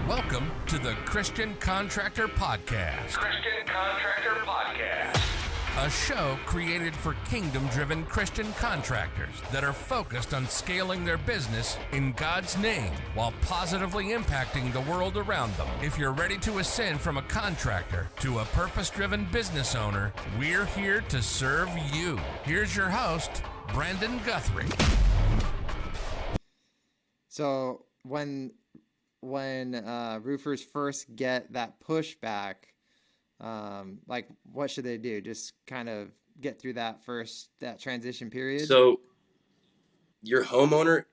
Welcome to the Christian Contractor Podcast. Christian Contractor Podcast. A show created for kingdom-driven Christian contractors that are focused on scaling their business in God's name while positively impacting the world around them. If you're ready to ascend from a contractor to a purpose-driven business owner, we're here to serve you. Here's your host, Brandon Guthrie. So when roofers first get that pushback, like what should they do? Just kind of get through that transition period. So your homeowner's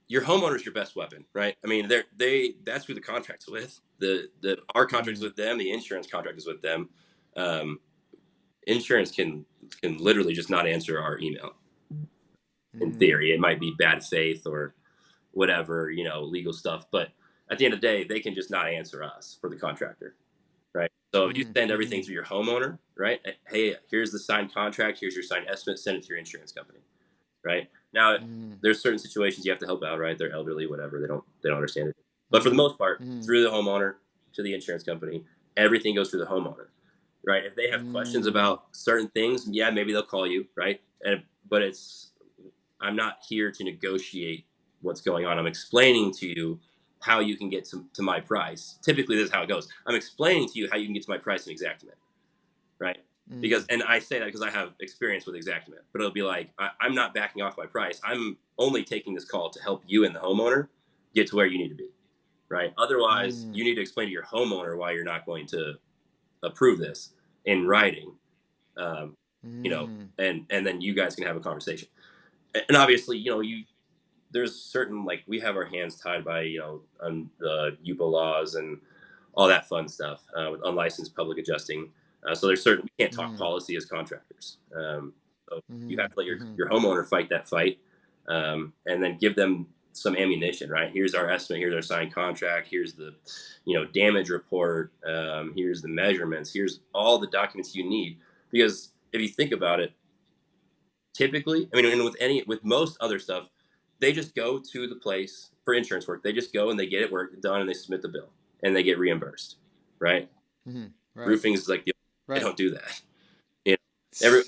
your best weapon, right? I mean, that's who the contract's with. Our contract's with them. The insurance contract is with them. Insurance can literally just not answer our email. In theory, it might be bad faith or whatever, legal stuff. But at the end of the day, they can just not answer us for the contractor, right? So if you send everything through your homeowner, right? Hey, here's the signed contract. Here's your signed estimate. Send it to your insurance company, right? Now, there's certain situations you have to help out, right? They're elderly, whatever. They don't understand it. But for the most part, through the homeowner to the insurance company, everything goes through the homeowner, right? If they have questions about certain things, yeah, maybe they'll call you, right? But I'm not here to negotiate what's going on. I'm explaining to you how you can get to my price. Typically, this is how it goes. I'm explaining to you how you can get to my price in Xactimate, right? And I say that because I have experience with Xactimate, but it'll be like, I'm not backing off my price. I'm only taking this call to help you and the homeowner get to where you need to be, right? Otherwise, you need to explain to your homeowner why you're not going to approve this in writing, and then you guys can have a conversation. And obviously, there's certain, like, we have our hands tied by, on the UPA laws and all that fun stuff with unlicensed public adjusting. So there's certain, we can't talk policy as contractors. So you have to let your homeowner fight that fight, and then give them some ammunition, right? Here's our estimate. Here's our signed contract. Here's the, damage report. Here's the measurements. Here's all the documents you need. Because if you think about it, typically, and with most other stuff, they just go to the place for insurance work. They just go and they get it done and they submit the bill and they get reimbursed, right? Right. Roofing is like, they don't do that.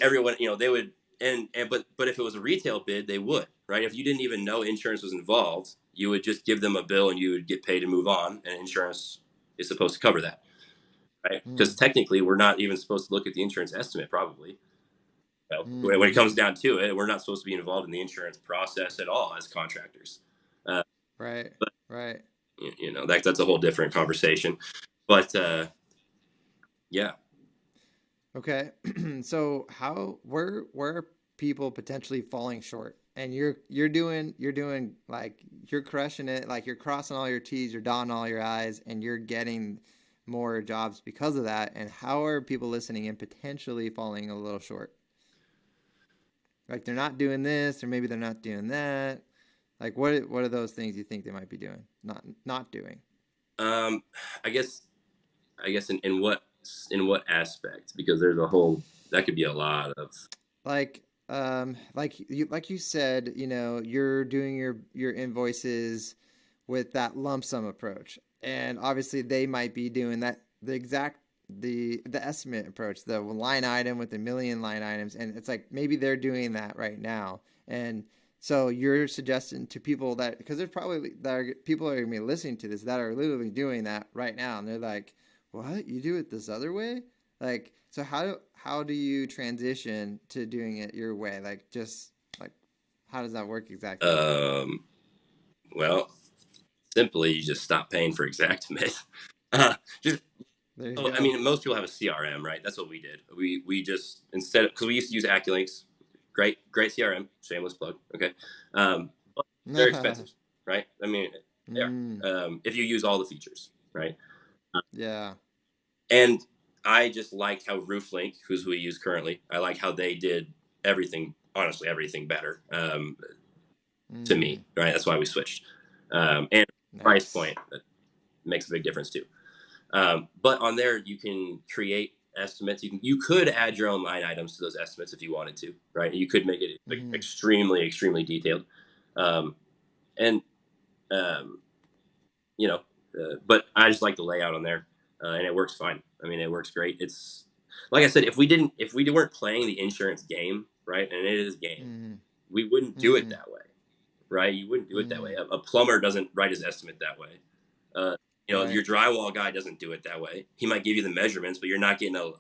Everyone, they would, but if it was a retail bid, they would, right? If you didn't even know insurance was involved, you would just give them a bill and you would get paid and move on. And insurance is supposed to cover that, right? Because technically we're not even supposed to look at the insurance estimate, probably. When it comes down to it, we're not supposed to be involved in the insurance process at all as contractors. Right. That's a whole different conversation. But yeah. Okay. So where are people potentially falling short? And you're doing like, you're crushing it, like you're crossing all your T's, you're dotting all your I's, and you're getting more jobs because of that. And how are people listening and potentially falling a little short? Like, they're not doing this, or maybe they're not doing that. Like, what are those things you think they might be doing, not doing? I guess in what aspect? Because there's that could be a lot of like you said, you're doing your invoices with that lump sum approach, and obviously they might be doing that the estimate approach, the line item with a million line items, and it's like maybe they're doing that right now. And so you're suggesting to people that, because there's probably people are going to be listening to this that are literally doing that right now, and they're like, what, you do it this other way? Like, so how do you transition to doing it your way? Like, just like, how does that work exactly? Well, simply you just stop paying for Xactimate. Most people have a CRM, right? That's what we did. We just, because we used to use AccuLinks, great CRM, shameless plug. Okay. But they're expensive, right? They are, if you use all the features, right? Yeah. And I just liked how RoofLink, who we use currently, I like how they did everything better, to me, right? That's why we switched. And price point, that makes a big difference too. But on there, you can create estimates. You could add your own line items to those estimates if you wanted to, right? You could make it extremely, extremely detailed. But I just like the layout on there, and it works fine. I mean, it works great. It's like I said, if we weren't playing the insurance game, right, and it is a game, Mm, we wouldn't do it that way, right? You wouldn't do it that way. mm, A plumber doesn't write his estimate that way. Uh, your right. drywall guy doesn't do it that way. He might give you the measurements, but you're not getting a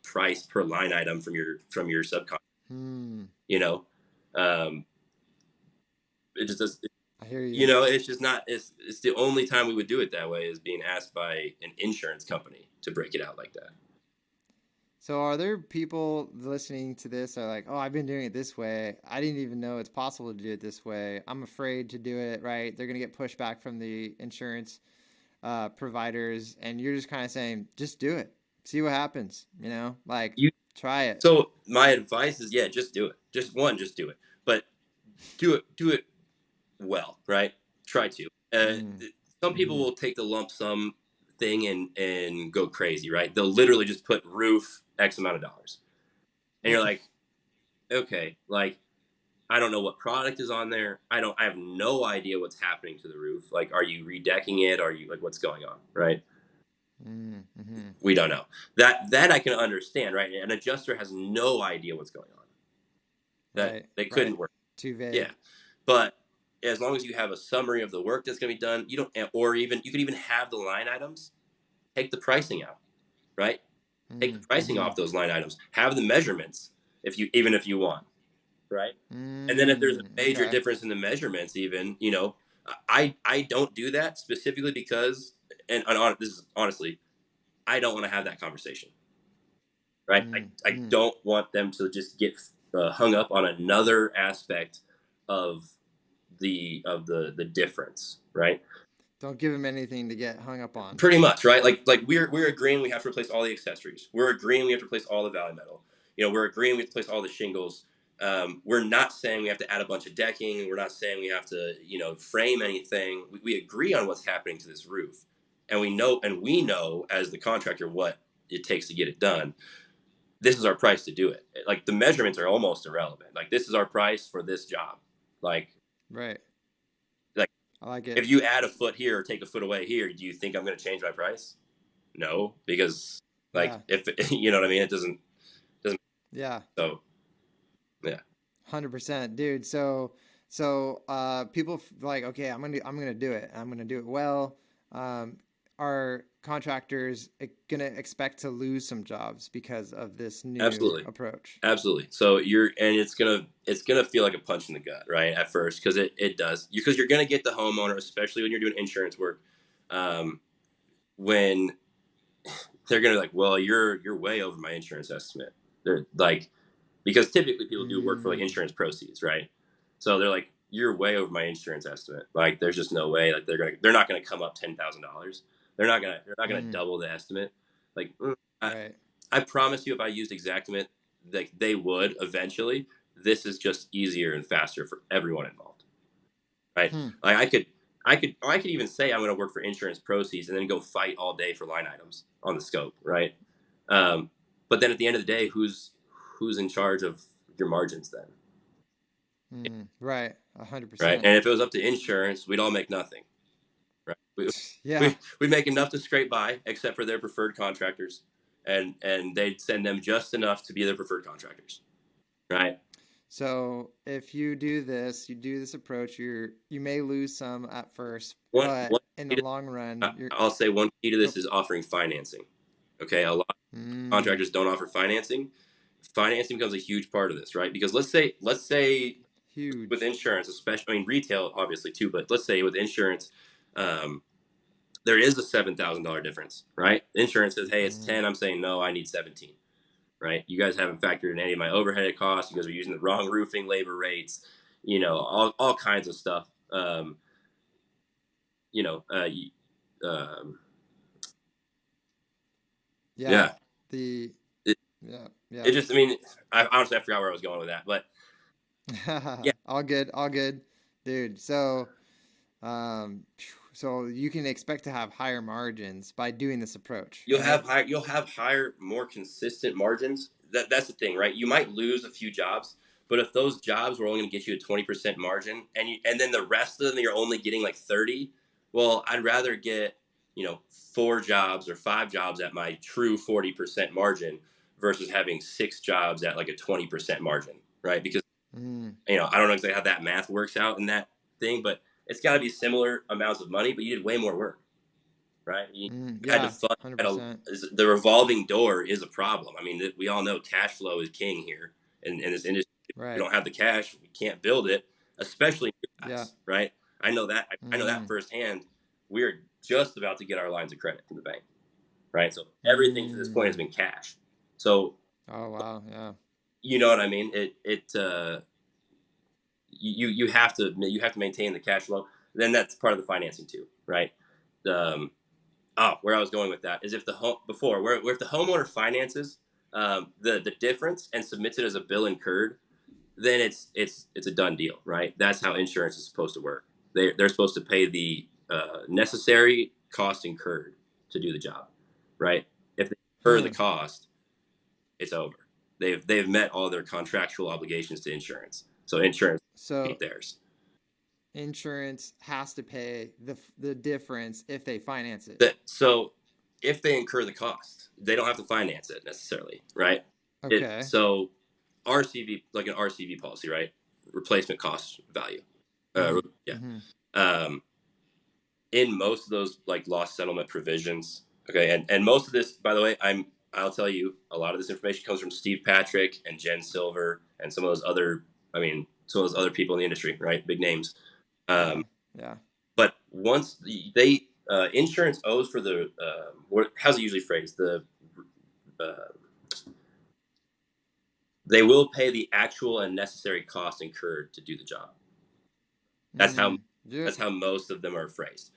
price per line item from your subcontractor. Mm, You know, um, it just does. I hear you. It's just not. It's the only time we would do it that way is being asked by an insurance company to break it out like that. So are there people listening to this that are like, oh, I've been doing it this way. I didn't even know it's possible to do it this way. I'm afraid to do it, right? They're going to get pushback from the insurance providers. And you're just kind of saying, just do it. See what happens, like You. try it. So my advice is, yeah, just do it. Just do it. But do it well, right? Try to. Mm, Some people mm-hmm, will take the lump sum thing and go crazy, right? They'll literally just put roof X amount of dollars, and you're like, okay, like I don't know what product is on there. I have no idea what's happening to the roof. Like, are you redecking it? Are you like what's going on, right? mm-hmm. We don't know. That I can understand, right? An adjuster has no idea what's going on. That Right, they right. couldn't work. Too Yeah, vague. but as long as you have a summary of the work that's going to be done, you don't, or even you could even have the line items. Take the pricing out, right? Take the pricing Mm-hmm, off those line items. Have the measurements if you want, right? And then if there's a major okay. difference in the measurements, even I don't do that specifically because, this is honestly, I don't want to have that conversation, right? I Mm-hmm. don't want them to just get hung up on another aspect of the difference, right? Don't give them anything to get hung up on. Pretty much, right? Like we're agreeing we have to replace all the accessories. We're agreeing we have to replace all the valley metal. We're agreeing we have to replace all the shingles. We're not saying we have to add a bunch of decking. We're not saying we have to frame anything. We agree on what's happening to this roof, and we know as the contractor what it takes to get it done. This is our price to do it. Like the measurements are almost irrelevant. Like this is our price for this job. Like Right. like I like it. if you add a foot here or take a foot away here, do you think I'm going to change my price? No, because like Yeah. if you know what I mean, it doesn't. Yeah. So yeah, 100%, dude. People like, okay, I'm gonna do it. I'm gonna do it well. Um, are contractors gonna expect to lose some jobs because of this new absolutely, approach? absolutely. So it's gonna feel like a punch in the gut, right? At first, because it does, because you're gonna get the homeowner, especially when you're doing insurance work, um, when they're gonna be like, well, you're way over my insurance estimate. They're like, because typically people do work for like Mm, insurance proceeds, right? So they're like, you're way over my insurance estimate. Like, there's just no way. Like, they're not gonna come up $10,000. They're not gonna mm, double the estimate. Like, right. I promise you, if I used Exactimate, like they would eventually. This is just easier and faster for everyone involved, right? Hmm. Like I could even say I'm going to work for insurance proceeds and then go fight all day for line items on the scope, right? Um, but then at the end of the day, who's in charge of your margins then, Right. right? 100%. And if it was up to insurance, we'd all make nothing, right? We Yeah. we'd make enough to scrape by, except for their preferred contractors, and they'd send them just enough to be their preferred contractors, right? So if you do this approach, you may lose some at first, One but one in key the long run, you're I'll say one key to go. this is offering financing. Okay, a lot of Mm, contractors don't offer financing. Financing becomes a huge part of this, right? Because let's say with huge. insurance, especially, I mean retail obviously too, but let's say with insurance, um, there is a $7,000 difference, right? Insurance says, hey, it's Mm, 10. I'm saying no, I need 17. Right? You guys haven't factored in any of my overhead costs. You guys are using the wrong roofing labor rates. All kinds of stuff. You know, uh, um, yeah. yeah. The It, yeah it yeah. just, I mean, I forgot where I was going with that, but yeah, All good, all good, dude. So you can expect to have higher margins by doing this approach, right? you'll have higher, more consistent margins. That's the thing, right? You might lose a few jobs, but if those jobs were only going to get you a 20% margin, and then the rest of them you're only getting like 30, well, I'd rather get 4 jobs or 5 jobs at my true 40% margin versus having 6 jobs at like a 20% margin, right? Because I don't know exactly how that math works out in that thing, but it's got to be similar amounts of money, but you did way more work, right? You had to Yeah, fund. 100%. The revolving door is a problem. I mean, we all know cash flow is king here in this industry. If we Right. don't have the cash, we can't build it, especially new Yeah. guys, right? I know that. I know that firsthand. We're just about to get our lines of credit from the bank, right? So everything to this point has been cash. So Oh, wow. Yeah. you know what I mean? You have to maintain the cash flow. Then that's part of the financing too, right? Where I was going with that is if the homeowner finances the difference and submits it as a bill incurred, then it's a done deal, right? That's how insurance is supposed to work. They're supposed to pay the necessary cost incurred to do the job, right? If they incur the cost, it's over. They've met all their contractual obligations to insurance, so insurance meet theirs. Insurance has to pay the difference if they finance it. So if they incur the cost, they don't have to finance it necessarily, right? Okay. So RCV, like an RCV policy, right? Replacement cost value. In most of those like loss settlement provisions, okay, and most of this, by the way, I'll tell you, a lot of this information comes from Steve Patrick and Jen Silver and some of those other people in the industry, right? Big names. Yeah. But once they insurance owes for the how's it usually phrased? They will pay the actual and necessary cost incurred to do the job. That's how most of them are phrased.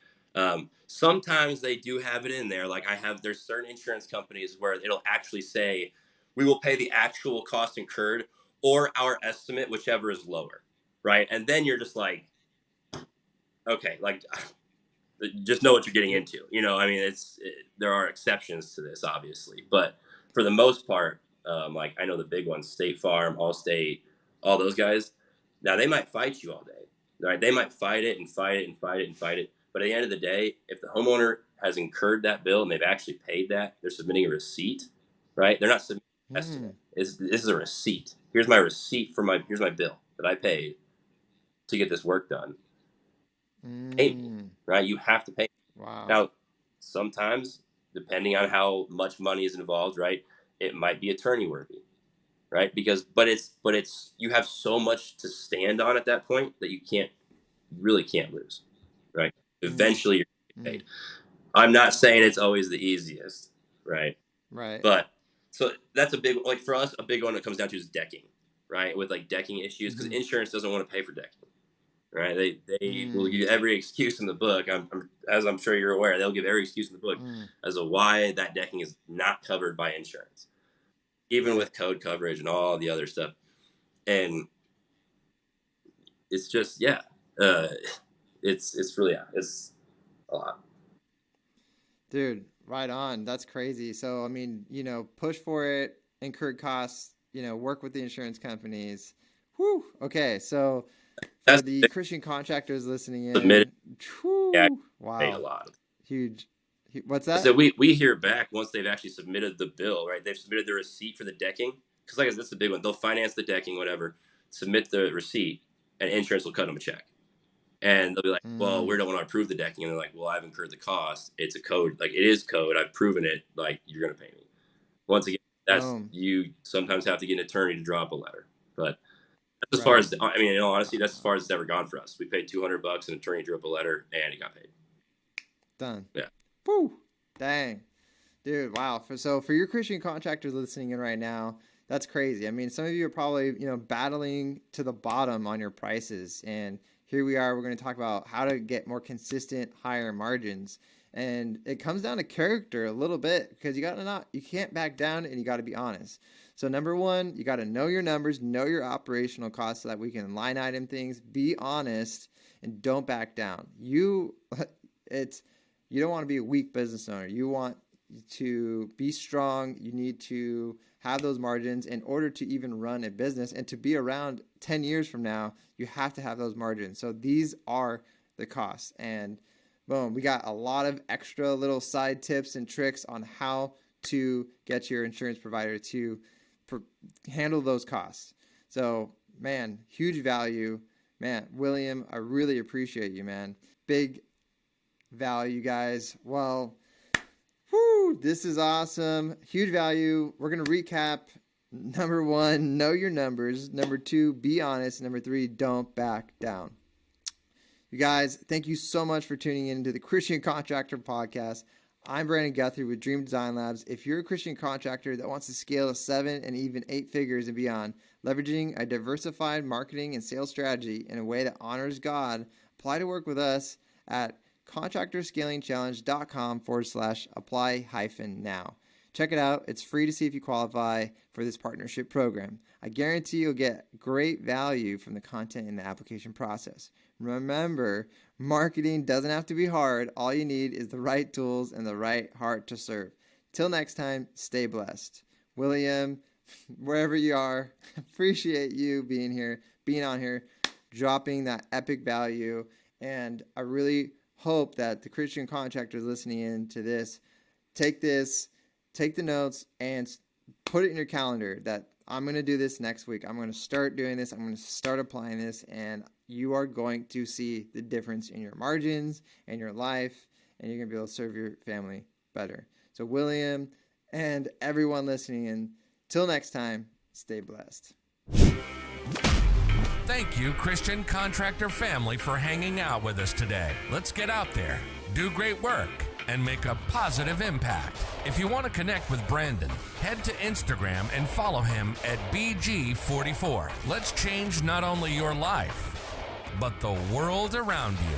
Sometimes they do have it in there. Like there's certain insurance companies where it'll actually say, we will pay the actual cost incurred or our estimate, whichever is lower, right? And then you're just like, okay, like just know what you're getting into. I mean, there are exceptions to this, obviously, but for the most part, like I know the big ones, State Farm, Allstate, all those guys. Now they might fight you all day, right? They might fight it and fight it and fight it and fight it. But at the end of the day, if the homeowner has incurred that bill and they've actually paid that, they're submitting a receipt, right? They're not submitting an estimate. This is a receipt. Here's my receipt here's my bill that I paid to get this work done. Pay me, right? You have to pay me. Wow. Now, sometimes, depending on how much money is involved, right, it might be attorney worthy, right? But it's you have so much to stand on at that point that you really can't lose, right? Eventually, you're paid. I'm not saying it's always the easiest, right? Right. But so that's a big, like for us, a big one that comes down to is decking, right? With like decking issues, because insurance doesn't want to pay for decking. Right, they will give every excuse in the book. As I'm sure you're aware, they'll give every excuse in the book as to why that decking is not covered by insurance, even with code coverage and all the other stuff. And it's just it's really it's a lot. Dude, right on. That's crazy. So I mean, push for it, incur costs, work with the insurance companies. Whew. Okay, so. For the Christian contractors listening in, submitted. Wow, paid a lot. Huge. What's that? So we hear back once they've actually submitted the bill, right? They've submitted the receipt for the decking, because like I said, that's the big one. They'll finance the decking, whatever, submit the receipt, and insurance will cut them a check. And they'll be like, well, we don't want to approve the decking. And they're like, well, I've incurred the cost. It's a code. Like, it is code. I've proven it. Like, you're going to pay me. Once again, you sometimes have to get an attorney to draw up a letter. But as far as, I mean, in all honesty, that's as far as it's ever gone for us. We paid $200, an attorney drew up a letter, and it got paid. Done. Yeah. Woo. Dang. Dude, wow. So for your Christian contractors listening in right now, that's crazy. I mean, some of you are probably, battling to the bottom on your prices. And here we are. We're going to talk about how to get more consistent, higher margins. And it comes down to character a little bit, because you can't back down, and you got to be honest. So number one, you got to know your numbers, know your operational costs, so that we can line item things, be honest, and don't back down. You don't want to be a weak business owner. You want to be strong. You need to have those margins in order to even run a business, and to be around 10 years from now, you have to have those margins. So these are the costs. And boom, we got a lot of extra little side tips and tricks on how to get your insurance provider to handle those costs. So, man, huge value. Man, William, I really appreciate you, man. Big value, guys. Well, this is awesome. Huge value. We're going to recap. Number 1, know your numbers. Number 2, be honest. Number 3, don't back down. You guys, thank you so much for tuning in to the Christian Contractor Podcast. I'm Brandon Guthrie with Dream Design Labs. If you're a Christian contractor that wants to scale to 7 and even 8 figures and beyond, leveraging a diversified marketing and sales strategy in a way that honors God, apply to work with us at contractorscalingchallenge.com/apply-now. Check it out. It's free to see if you qualify for this partnership program. I guarantee you'll get great value from the content in the application process. Remember, marketing doesn't have to be hard. All you need is the right tools and the right heart to serve. Till next time, stay blessed. William, wherever you are, appreciate you being on here, dropping that epic value. And I really hope that the Christian contractors listening in to this, take the notes and put it in your calendar that I'm going to do this next week. I'm going to start doing this. I'm going to start applying this, and you are going to see the difference in your margins and your life, and you're going to be able to serve your family better. So William and everyone listening in, till next time, stay blessed. Thank you, Christian Contractor family, for hanging out with us today. Let's get out there, do great work, and make a positive impact. If you want to connect with Brandon, head to Instagram and follow him at BG44. Let's change not only your life, but the world around you.